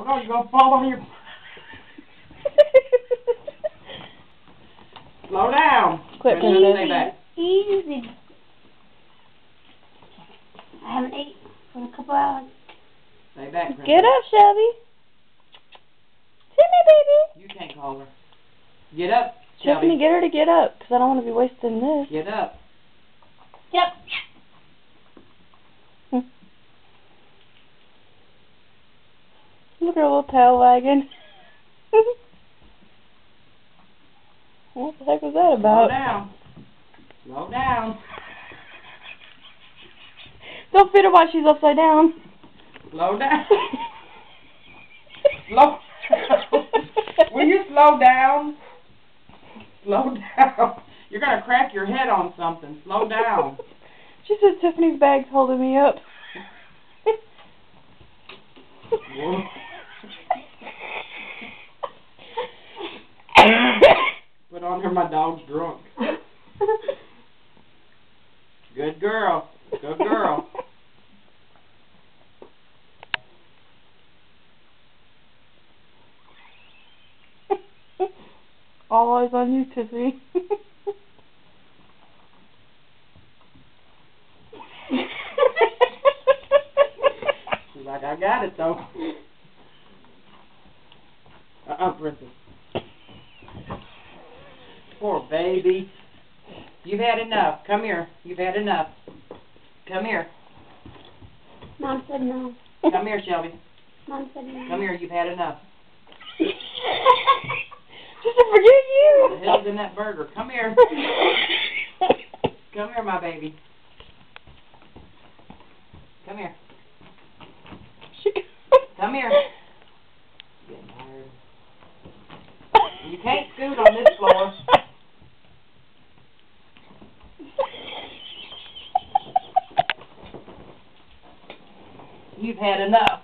Hold on, you're going to fall on your... Slow down. Quit, Princess, stay back. Easy. I haven't ate for a couple hours. Stay back, Princess. Get up, Shelby. See me, baby. You can't call her. Get up, Tiffany, Shelby. get her to get up, because I don't want to be wasting this. Get up. Yep. Look at her little tail wagging. What the heck was that Slow about? down. Slow down. Don't feed her while she's upside down. Slow down. Slow down. Will you slow down? Slow down. You're going to crack your head on something. Slow down. She said Tiffany's bag's holding me up. Put on her, my dog's drunk. Good girl. Good girl. All eyes on you, Tiffany. She's like, I got it though. Princess. Poor baby. You've had enough. Come here. You've had enough. Come here. Mom said no. Come here, Shelby. Mom said no. Come here. You've had enough. Just to forget you. The hell's in that burger? Come here. Come here, my baby. Come here. Come here. Getting tired. You can't scoot on this floor. You've had enough.